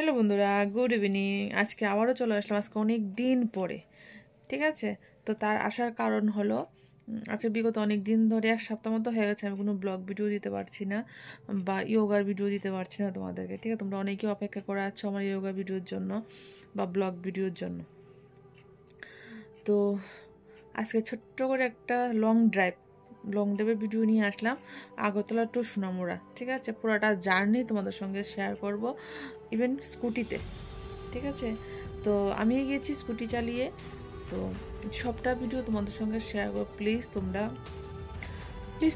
Hello বন্ধুরা, good evening. আজকে আবারও চলে আসলাম আজকে অনেক দিন পরে। ঠিক আছে, তো তার আসার কারণ হলো আজকে বিগত অনেক দিন ধরে 1 সপ্তাহ মতো হয়ে গেছে আমি কোনো ব্লগ ভিডিও দিতে পারছি না বা ইয়োগার ভিডিও দিতে পারছি না তোমাদেরকে। ঠিক আছে, তোমরা অনেকেই অপেক্ষা করে আছো আমার ইয়োগা ভিডিওর জন্য বা ব্লগ ভিডিওর জন্য। তো আজকে ছোট্ট করে একটা লং ড্রাইভের ভিডিও নিয়ে আসলাম আগরতলা টু সোনামুড়া। ঠিক আছে, পুরোটা জার্নি তোমাদের সঙ্গে শেয়ার করব, ইভেন স্কুটিতে। ঠিক আছে, তো আমি গিয়েছি স্কুটি চালিয়ে, তো সবটা ভিডিও তোমাদের সঙ্গে শেয়ার করো। প্লিজ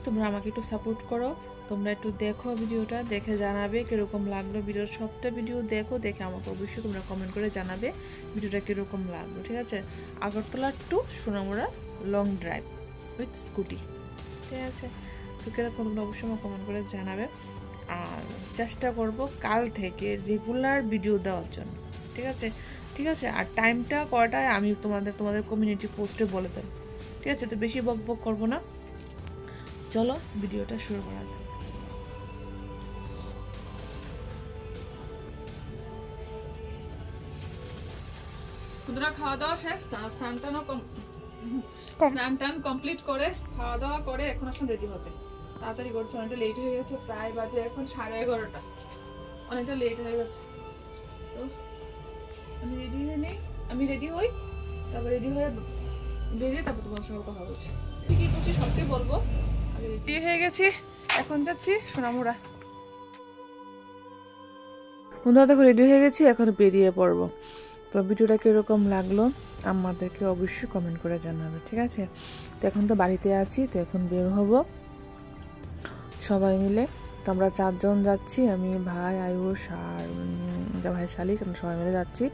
তোমরা আমাকে একটু সাপোর্ট করো। তোমরা একটু দেখো, ভিডিওটা দেখে জানাবে কীরকম লাগলো। ভিডিওর সবটা ভিডিও দেখে আমাকে অবশ্যই তোমরা কমেন্ট করে জানাবে ভিডিওটা কীরকম লাগলো। ঠিক আছে, Agartala to Sonamura long drive with scooty. ঠিক আছে, তো কীরকম তোমরা অবশ্যই আমাকে কমেন্ট করে জানাবে। আর চেষ্টা করব কাল থেকে রেগুলার ভিডিও দেওয়ার জন্য। ঠিক আছে, আর টাইমটা কটায় আমি তোমাদের কমিউনিটি পোস্টে বলে দেব। ঠিক আছে, তো বেশি বকবক করবো না, চলো ভিডিওটা শুরু করা যাক। বন্ধুরা, খাওয়া দাওয়া শেষ, স্নান টান কমপ্লিট করে খাওয়া দাওয়া করে এখন আসলে রেডি হতে তাড়াতাড়ি করছে। অনেকটা লেট হয়ে গেছে, প্রায় বাজে এখন 11:30। অনেকটা লেট হয়ে গেছে। তো আমি রেডি হই, তারপর রেডি হয়ে বেরিয়ে তারপর তোমার সঙ্গে কথা বলছি। কি করছি সবটাই বলবো। আগে রেডি হয়ে গেছি, এখন যাচ্ছি সোনামুড়া। বন্ধুরা দেখো, রেডি হয়ে গেছি, এখন বেরিয়ে পড়বো। তো ভিডিওটা কীরকম লাগলো আমাদেরকে অবশ্যই কমেন্ট করে জানাবে। ঠিক আছে, তো এখন তো বাড়িতে আছি, তো এখন বের হব সবাই মিলে। তো আমরা 4 জন যাচ্ছি, আমি, ভাই, আয়ুষ আর ভাই শালিশ, আমরা সবাই মিলে যাচ্ছি।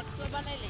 শর্টস বানাইলে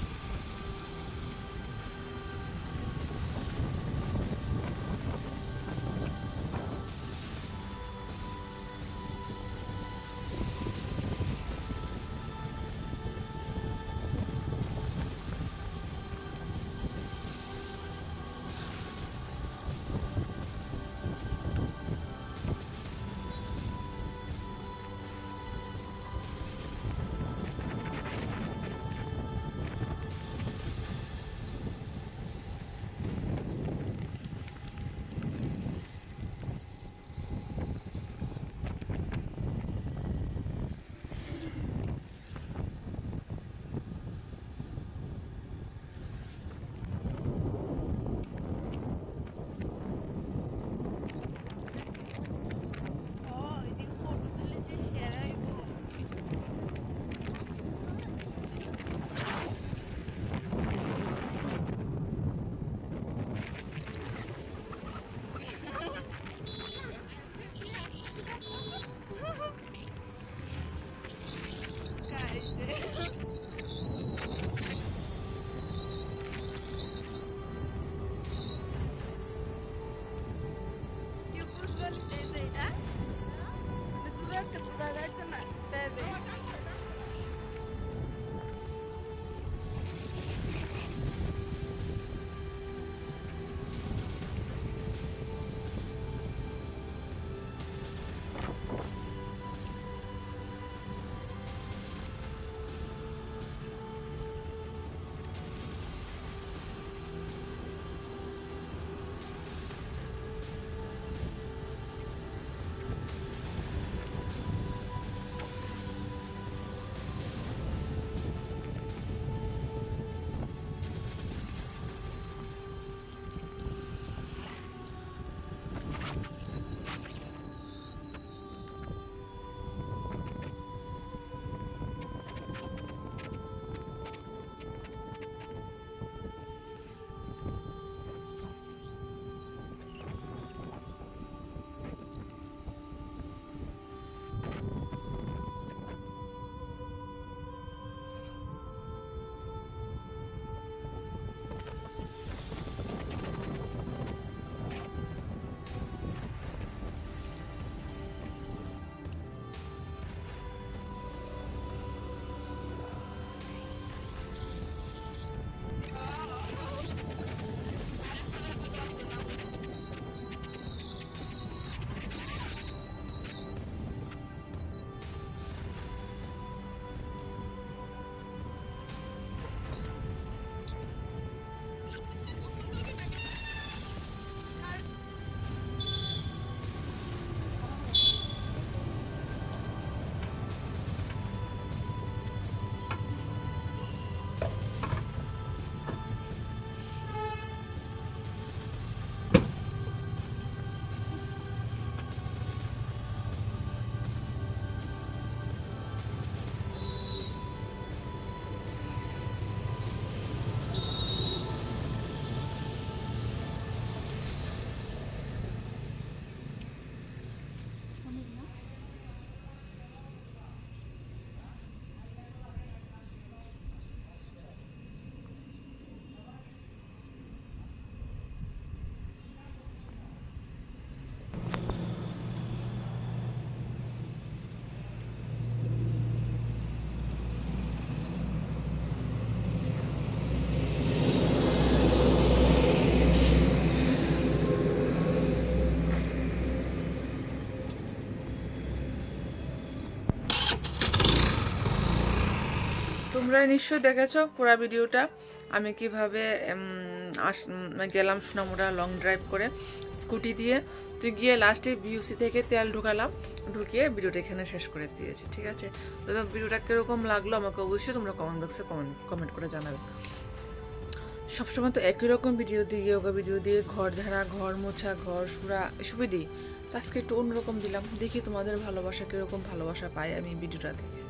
তোমরা নিশ্চয়ই দেখেছো পুরো ভিডিওটা আমি কিভাবে গেলাম সোনামুড়া লং ড্রাইভ করে স্কুটি দিয়ে, তো গিয়ে লাস্টে বিউসি থেকে তেল ঢুকালাম, ঢুকিয়ে ভিডিওটা এখানে শেষ করে দিয়েছি। ঠিক আছে, তো ভিডিওটা কীরকম লাগলো আমাকে অবশ্যই তোমরা কমেন্ট বক্সে কমেন্ট করে জানাবে। সবসময় তো একই রকম ভিডিও দিই, যোগা ভিডিও দিয়ে ঘর ঝাড়া, ঘর মোছা, ঘর সুরা এসবই দিই, তো আজকে একটু অন্যরকম দিলাম। দেখি তোমাদের ভালোবাসা কীরকম ভালোবাসা পাই আমি ভিডিওটা দেখে।